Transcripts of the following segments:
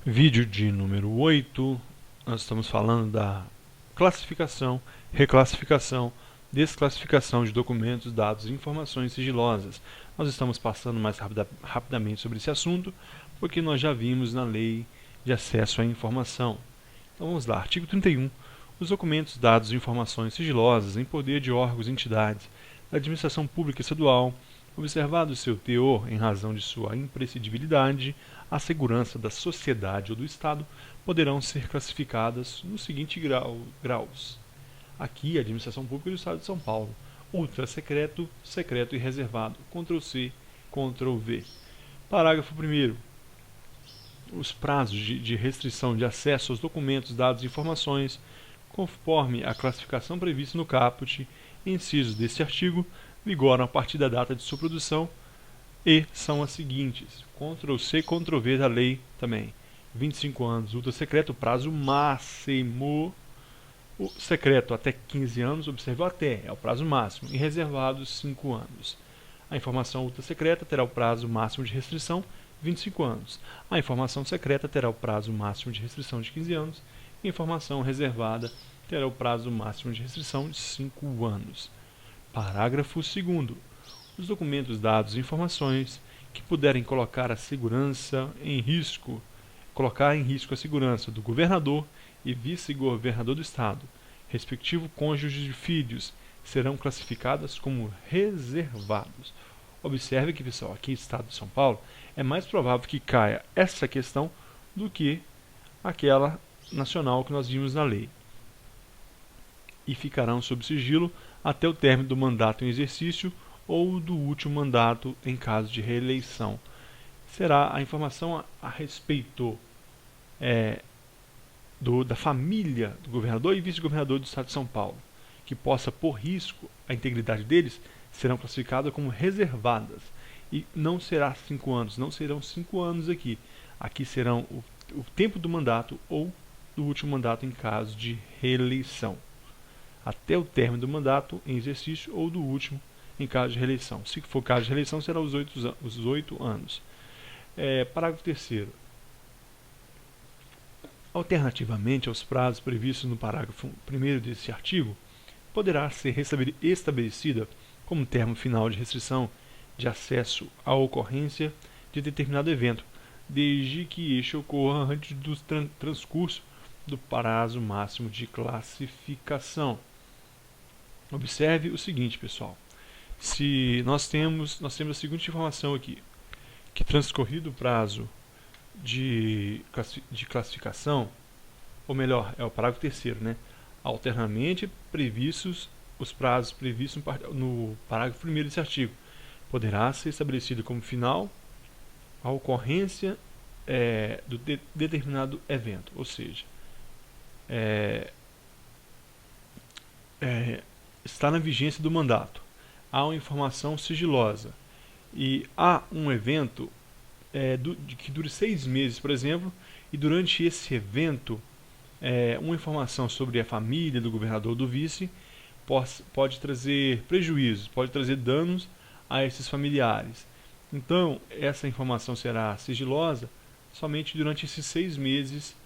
Vídeo de número 8, nós estamos falando da classificação, reclassificação, desclassificação de documentos, dados e informações sigilosas. Nós estamos passando mais rapidamente sobre esse assunto, porque nós já vimos na Lei de Acesso à Informação. Então vamos lá, artigo 31. Os documentos, dados e informações sigilosas em poder de órgãos e entidades da administração pública estadual, observado seu teor em razão de sua imprescindibilidade à segurança da sociedade ou do Estado, poderão ser classificadas nos seguintes graus. Aqui, a administração pública do Estado de São Paulo. Ultra secreto, secreto e reservado. Ctrl+C, Ctrl+V. Parágrafo 1º. Os prazos de restrição de acesso aos documentos, dados e informações, conforme a classificação prevista no caput, incisos deste artigo, vigoram a partir da data de sua produção e são as seguintes. Ctrl+C, Ctrl+V da lei também. 25 anos, ultra secreto, prazo máximo. O secreto até 15 anos, observe o até, é o prazo máximo, e reservados 5 anos. A informação ultra secreta terá o prazo máximo de restrição 25 anos. A informação secreta terá o prazo máximo de restrição de 15 anos. E a informação reservada terá o prazo máximo de restrição de 5 anos. Parágrafo 2º. Os documentos, dados e informações que puderem colocar em risco a segurança do governador e vice-governador do Estado, respectivo cônjuge de filhos, serão classificadas como reservados. Observe que, pessoal, aqui no Estado de São Paulo, é mais provável que caia essa questão do que aquela nacional que nós vimos na lei. E ficarão sob sigilo até o término do mandato em exercício ou do último mandato em caso de reeleição. Será a informação a respeito da família do governador e vice-governador do Estado de São Paulo, que possa pôr risco a integridade deles, serão classificadas como reservadas. E não será 5 anos, não serão 5 anos aqui. Aqui serão o tempo do mandato ou do último mandato em caso de reeleição. Até o término do mandato em exercício ou do último em caso de reeleição. Se for caso de reeleição, será os 8 anos. Parágrafo 3º. Alternativamente aos prazos previstos no parágrafo 1º deste artigo, poderá ser estabelecida como termo final de restrição de acesso à ocorrência de determinado evento, desde que este ocorra antes do transcurso do prazo máximo de classificação. Observe o seguinte, pessoal. Se nós temos a seguinte informação aqui, que transcorrido o prazo de classificação, ou melhor, é o parágrafo 3º, né? Alternamente previstos os prazos previstos no parágrafo 1º desse artigo, poderá ser estabelecido como final a ocorrência do determinado evento, ou seja, está na vigência do mandato, há uma informação sigilosa e há um evento que dure 6 meses, por exemplo, e durante esse evento uma informação sobre a família do governador ou do vice pode trazer prejuízos, pode trazer danos a esses familiares. Então, essa informação será sigilosa somente durante esses 6 meses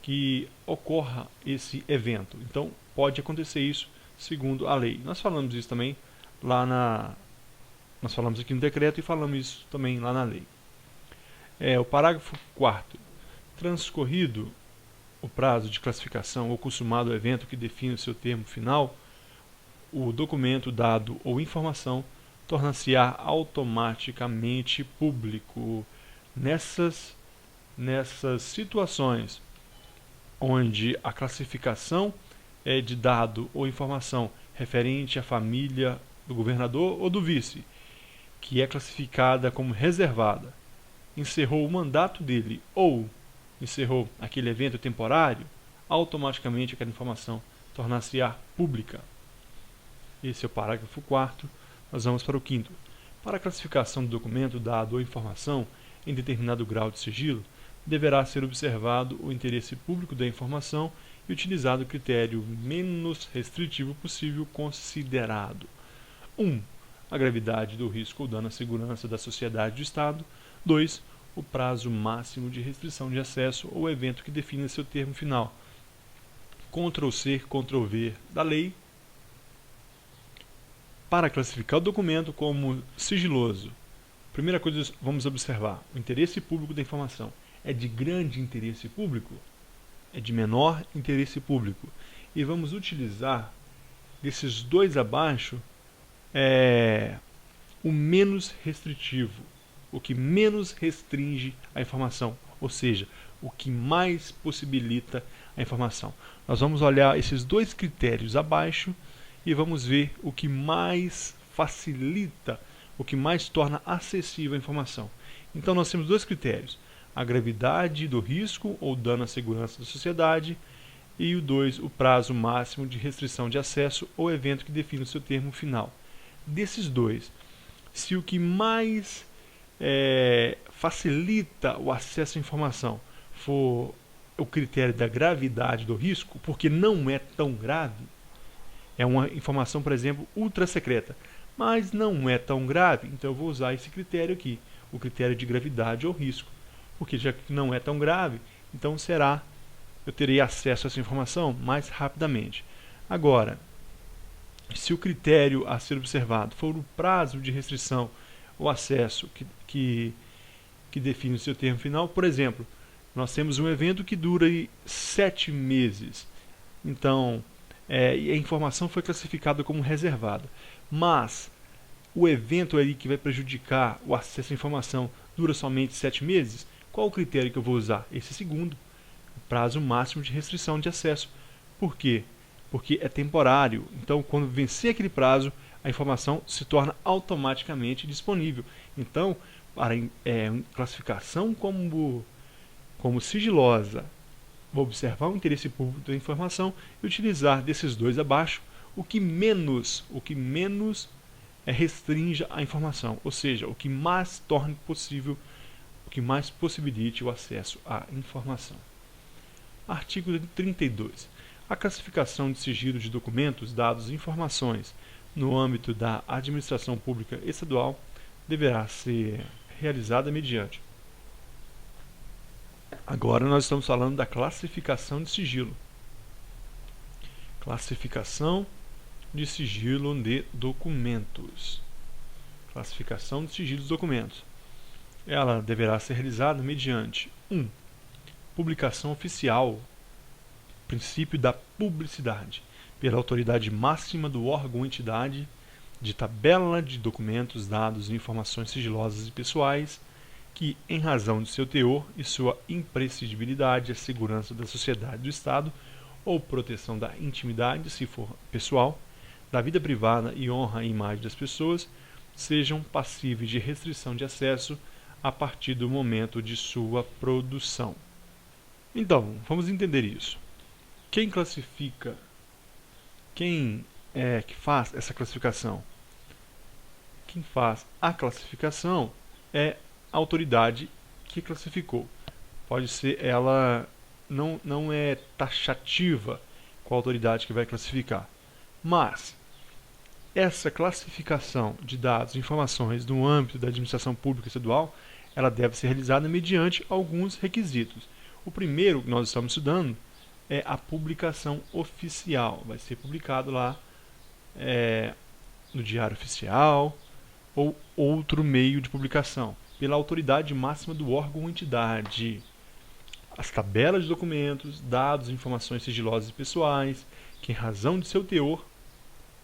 que ocorra esse evento. Então, pode acontecer isso segundo a lei. Nós falamos isso também nós falamos aqui no decreto e falamos isso também lá na lei. O parágrafo 4º. Transcorrido o prazo de classificação ou consumado o evento que define o seu termo final, o documento, dado ou informação torna-se-á automaticamente público. Nessas situações onde a classificação de dado ou informação referente à família do governador ou do vice, que é classificada como reservada, encerrou o mandato dele ou encerrou aquele evento temporário, automaticamente aquela informação tornar-se-á pública. Esse é o parágrafo 4º. Nós vamos para o 5º. Para a classificação do documento, dado ou informação em determinado grau de sigilo, deverá ser observado o interesse público da informação e utilizado o critério menos restritivo possível considerado. 1. A gravidade do risco ou dano à segurança da sociedade do Estado. 2. o prazo máximo de restrição de acesso ou evento que define seu termo final. Ctrl+C, Ctrl+V da lei. Para classificar o documento como sigiloso, primeira coisa vamos observar, o interesse público da informação é de grande interesse público, é de menor interesse público. E vamos utilizar desses dois abaixo o menos restritivo, o que menos restringe a informação, ou seja, o que mais possibilita a informação. Nós vamos olhar esses dois critérios abaixo e vamos ver o que mais facilita, o que mais torna acessível a informação. Então nós temos dois critérios, a gravidade do risco ou dano à segurança da sociedade e o 2, o prazo máximo de restrição de acesso ou evento que define o seu termo final. Desses dois, se o que mais facilita o acesso à informação for o critério da gravidade do risco, porque não é tão grave, é uma informação, por exemplo, ultra secreta, mas não é tão grave, então eu vou usar esse critério aqui, o critério de gravidade ou risco, porque já que não é tão grave, então eu terei acesso a essa informação mais rapidamente. Agora, se o critério a ser observado for o prazo de restrição ou acesso que define o seu termo final, por exemplo, nós temos um evento que dura 7 meses, então a informação foi classificada como reservada, mas o evento ali que vai prejudicar o acesso à informação dura somente 7 meses, qual o critério que eu vou usar? Esse segundo, o prazo máximo de restrição de acesso. Por quê? Porque é temporário, então quando vencer aquele prazo, a informação se torna automaticamente disponível. Então, para classificação como sigilosa, vou observar o interesse público da informação e utilizar desses dois abaixo o que menos restrinja a informação, ou seja, o que mais torne possível, o que mais possibilite o acesso à informação. Artigo 32. A classificação de sigilo de documentos, dados e informações no âmbito da administração pública estadual deverá ser realizada mediante. Agora nós estamos falando da classificação de sigilo. Classificação de sigilo de documentos. Classificação de sigilo de documentos. Ela deverá ser realizada mediante 1. Publicação oficial, princípio da publicidade, pela autoridade máxima do órgão ou entidade, de tabela de documentos, dados e informações sigilosas e pessoais, que, em razão de seu teor e sua imprescindibilidade à segurança da sociedade e do Estado, ou proteção da intimidade, se for pessoal, da vida privada e honra e imagem das pessoas, sejam passíveis de restrição de acesso a partir do momento de sua produção. Então, vamos entender isso. Quem classifica, quem é que faz essa classificação? Quem faz a classificação é a autoridade que classificou. Pode ser, ela não é taxativa com a autoridade que vai classificar. Mas essa classificação de dados e informações no âmbito da administração pública estadual, ela deve ser realizada mediante alguns requisitos. O primeiro que nós estamos estudando é a publicação oficial. Vai ser publicado lá no Diário Oficial ou outro meio de publicação, pela autoridade máxima do órgão ou entidade. As tabelas de documentos, dados e informações sigilosas e pessoais, que em razão de seu teor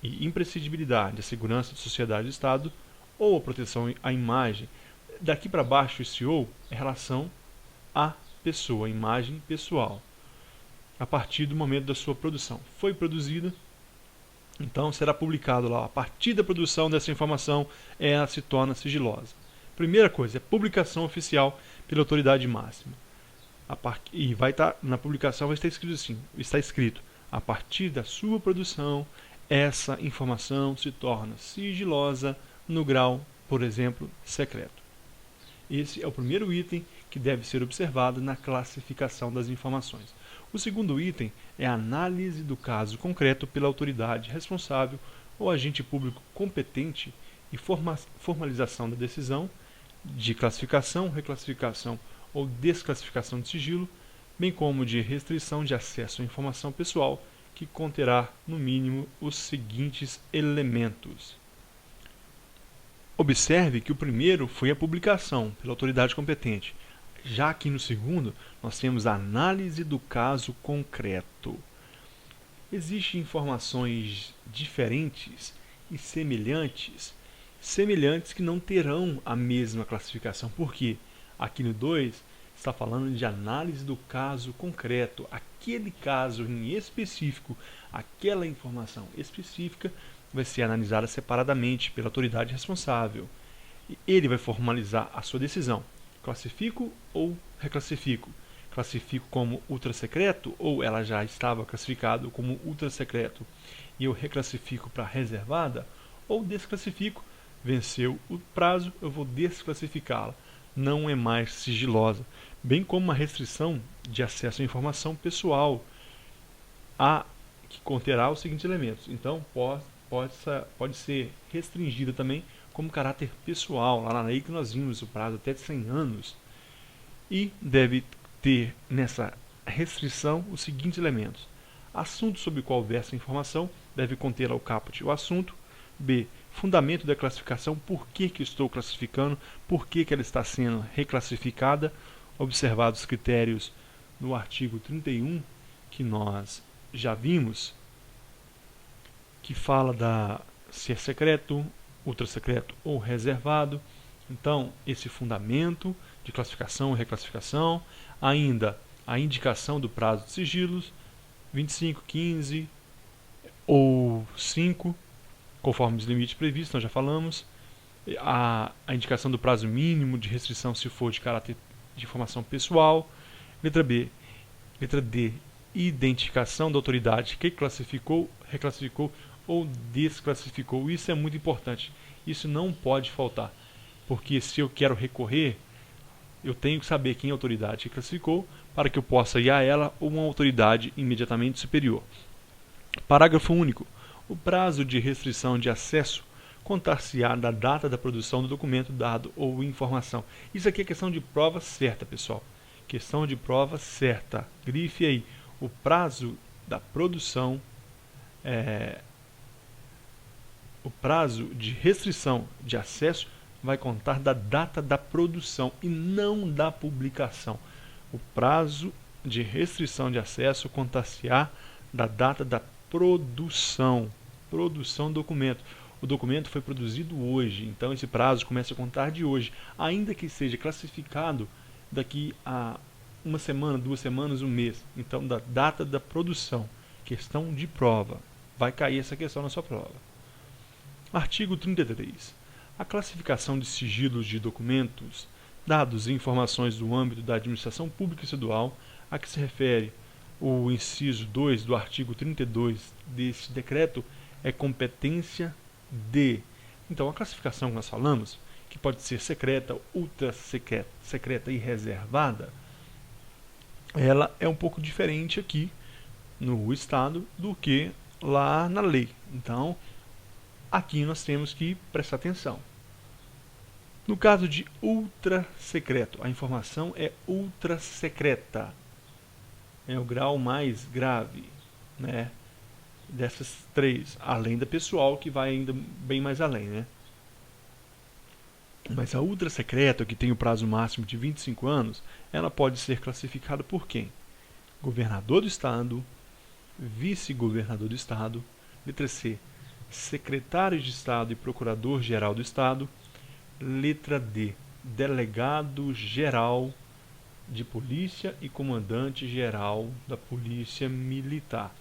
e imprescindibilidade, a segurança da sociedade e do Estado, ou a proteção à imagem. Daqui para baixo, esse ou é relação à pessoa, a imagem pessoal, a partir do momento da sua produção. Foi produzida, então será publicado lá. A partir da produção dessa informação, ela se torna sigilosa. Primeira coisa, é publicação oficial pela autoridade máxima. E vai estar na publicação, vai estar escrito assim, está escrito, a partir da sua produção, essa informação se torna sigilosa no grau, por exemplo, secreto. Esse é o primeiro item que deve ser observado na classificação das informações. O segundo item é a análise do caso concreto pela autoridade responsável ou agente público competente e formalização da decisão, de classificação, reclassificação ou desclassificação de sigilo, bem como de restrição de acesso à informação pessoal, que conterá, no mínimo, os seguintes elementos. Observe que o primeiro foi a publicação pela autoridade competente. Já que no segundo, nós temos a análise do caso concreto. Existem informações diferentes e semelhantes que não terão a mesma classificação. Por quê? Aqui no 2 está falando de análise do caso concreto. Aquele caso em específico, aquela informação específica vai ser analisada separadamente pela autoridade responsável. E ele vai formalizar a sua decisão. Classifico ou reclassifico? Classifico como ultrasecreto ou ela já estava classificado como ultrasecreto e eu reclassifico para reservada? Ou desclassifico, venceu o prazo, eu vou desclassificá-la. Não é mais sigilosa. Bem como uma restrição de acesso à informação pessoal, que conterá os seguintes elementos. Então, pode ser restringida também como caráter pessoal. Lá na lei que nós vimos o prazo até de 100 anos. E deve ter nessa restrição os seguintes elementos. Assunto sobre o qual versa a informação deve conter ao caput o assunto. B. Fundamento da classificação, por que estou classificando, por que ela está sendo reclassificada, observados os critérios no artigo 31, que nós já vimos, que fala se é secreto, ultrasecreto ou reservado. Então, esse fundamento de classificação e reclassificação, ainda a indicação do prazo de sigilos, 25, 15 ou 5, conforme os limites previstos, nós já falamos. A indicação do prazo mínimo de restrição se for de caráter de informação pessoal. Letra B. Letra D. Identificação da autoridade que classificou, reclassificou ou desclassificou. Isso é muito importante. Isso não pode faltar. Porque se eu quero recorrer, eu tenho que saber quem é a autoridade que classificou para que eu possa ir a ela ou uma autoridade imediatamente superior. Parágrafo único. O prazo de restrição de acesso contar-se-á da data da produção do documento, dado ou informação. Isso aqui é questão de prova certa, pessoal. Questão de prova certa. Grife aí. O prazo da produção, o prazo de restrição de acesso vai contar da data da produção e não da publicação. O prazo de restrição de acesso contar-se-á da data da produção do documento. O documento foi produzido hoje, então esse prazo começa a contar de hoje, ainda que seja classificado daqui a uma semana, 2 semanas, 1 mês. Então, da data da produção. Questão de prova. Vai cair essa questão na sua prova. Artigo 33. A classificação de sigilos de documentos, dados e informações do âmbito da administração pública estadual, a que se refere o inciso 2 do artigo 32 deste decreto, é competência de. Então, a classificação que nós falamos, que pode ser secreta, secreta e reservada, ela é um pouco diferente aqui no Estado do que lá na lei. Então, aqui nós temos que prestar atenção. No caso de ultrasecreto, a informação é ultrasecreta. É o grau mais grave, né, dessas 3, além da pessoal, que vai ainda bem mais além, né? Mas a ultrasecreta, que tem o prazo máximo de 25 anos, ela pode ser classificada por quem? Governador do Estado, vice-governador do Estado, letra C, secretário de Estado e procurador-geral do Estado, letra D, delegado-geral de polícia e comandante-geral da polícia militar.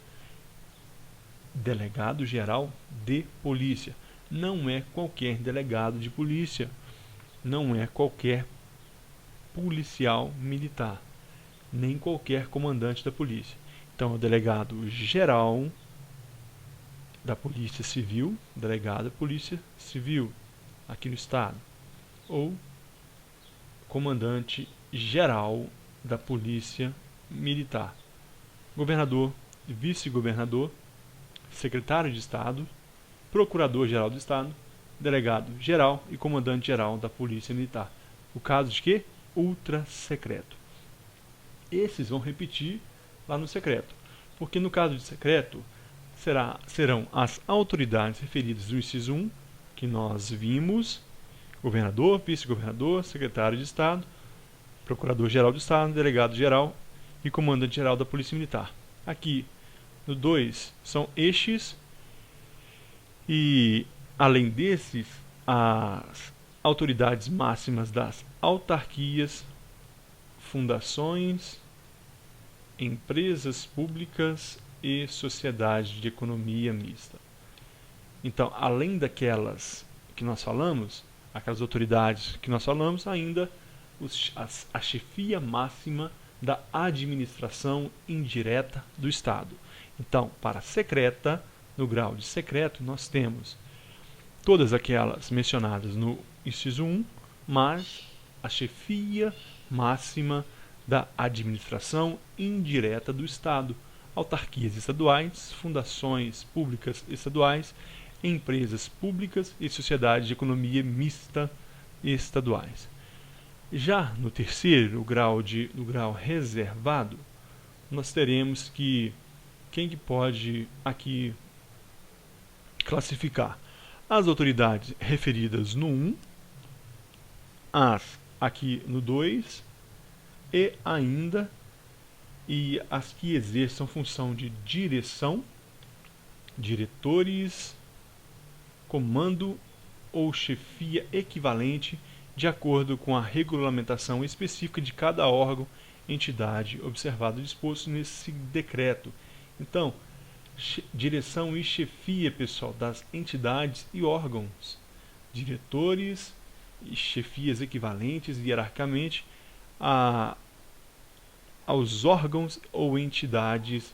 Delegado-geral de polícia. Não é qualquer delegado de polícia. Não é qualquer policial militar. Nem qualquer comandante da polícia. Então, é o delegado-geral da Polícia Civil, delegado da Polícia Civil, aqui no Estado. Ou comandante-geral da Polícia Militar. Governador, vice-governador, secretário de Estado, procurador-geral do Estado, delegado-geral e comandante-geral da Polícia Militar. O caso de quê? Ultra secreto. Esses vão repetir lá no secreto, porque no caso de secreto serão as autoridades referidas do inciso 1, que nós vimos: governador, vice-governador, secretário de Estado, procurador-geral do Estado, delegado-geral e comandante-geral da Polícia Militar. Aqui no 2 são estes, e além desses, as autoridades máximas das autarquias, fundações, empresas públicas e sociedade de economia mista. Então, além daquelas que nós falamos, aquelas autoridades que nós falamos, ainda a chefia máxima da administração indireta do Estado. Então, para secreta, no grau de secreto, nós temos todas aquelas mencionadas no inciso 1, mas a chefia máxima da administração indireta do Estado, autarquias estaduais, fundações públicas estaduais, empresas públicas e sociedades de economia mista estaduais. Já no terceiro grau, no grau reservado, nós teremos que quem que pode aqui classificar? As autoridades referidas no 1, as aqui no 2 e as que exerçam função de direção, diretores, comando ou chefia equivalente, de acordo com a regulamentação específica de cada órgão, entidade, observado o disposto nesse decreto. Então, direção e chefia, pessoal, das entidades e órgãos, diretores e chefias equivalentes hierarquicamente aos órgãos ou entidades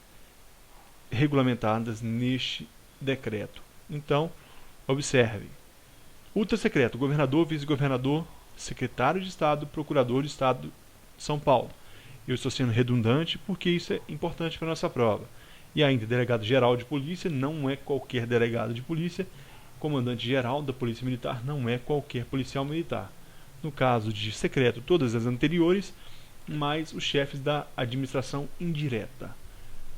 regulamentadas neste decreto. Então, observe: ultra secreto, governador, vice-governador, secretário de Estado, procurador de Estado de São Paulo. Eu estou sendo redundante porque isso é importante para a nossa prova. E ainda, delegado-geral de polícia não é qualquer delegado de polícia, comandante-geral da Polícia Militar não é qualquer policial militar. No caso de secreto, todas as anteriores, mais os chefes da administração indireta.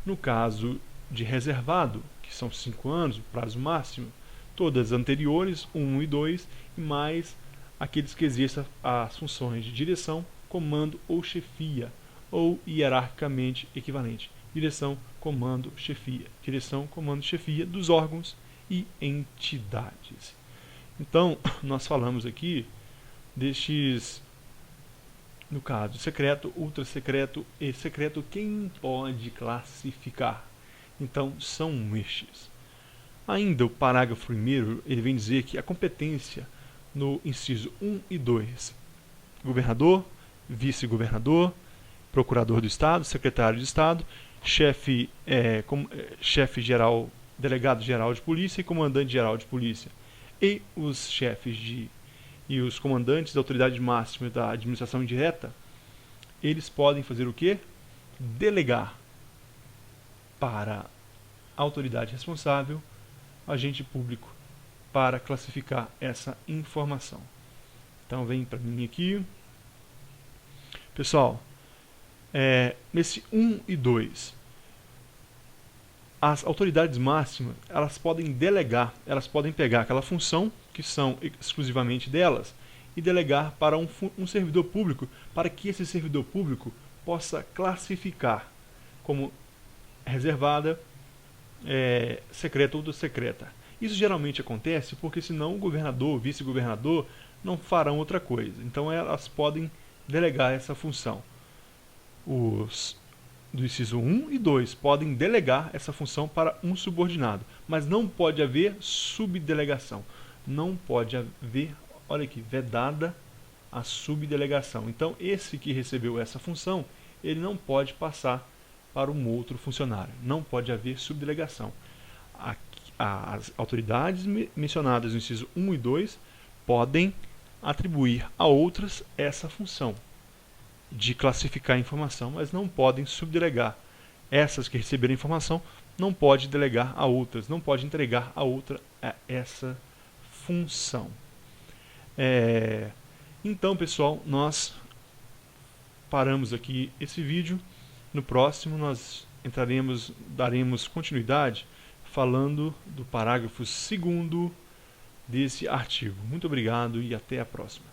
No caso de reservado, que são 5 anos, o prazo máximo, todas as anteriores, 1 e 2, e mais aqueles que exerçam as funções de direção, comando ou chefia, ou hierarquicamente equivalente. Direção, comando, chefia. Direção, comando, chefia dos órgãos e entidades. Então, nós falamos aqui destes, no caso, secreto, ultra secreto e secreto, quem pode classificar? Então, são estes. Ainda o parágrafo 1º, ele vem dizer que a competência no inciso 1 e 2, governador, vice-governador, procurador do Estado, secretário de Estado, chefe geral, delegado-geral de polícia e comandante-geral de polícia. E os chefes e os comandantes da autoridade máxima da administração indireta, eles podem fazer o quê? Delegar para a autoridade responsável, agente público, para classificar essa informação. Então vem para mim aqui. Pessoal, nesse 1 e 2, as autoridades máximas, elas podem delegar, elas podem pegar aquela função que são exclusivamente delas e delegar para um servidor público, para que esse servidor público possa classificar como reservada, secreta ou do secreta. Isso geralmente acontece porque senão o governador, o vice-governador não farão outra coisa. Então elas podem delegar essa função. Os do inciso 1 e 2 podem delegar essa função para um subordinado, mas não pode haver subdelegação. Não pode haver, olha aqui, vedada a subdelegação. Então esse que recebeu essa função, ele não pode passar para um outro funcionário. Não pode haver subdelegação. As autoridades mencionadas no inciso 1 e 2 podem atribuir a outras essa função de classificar a informação, mas não podem subdelegar. Essas que receberam a informação não pode delegar a outras, não pode entregar a outra essa função. Então, pessoal, nós paramos aqui esse vídeo. No próximo nós daremos continuidade falando do parágrafo 2º desse artigo. Muito obrigado e até a próxima.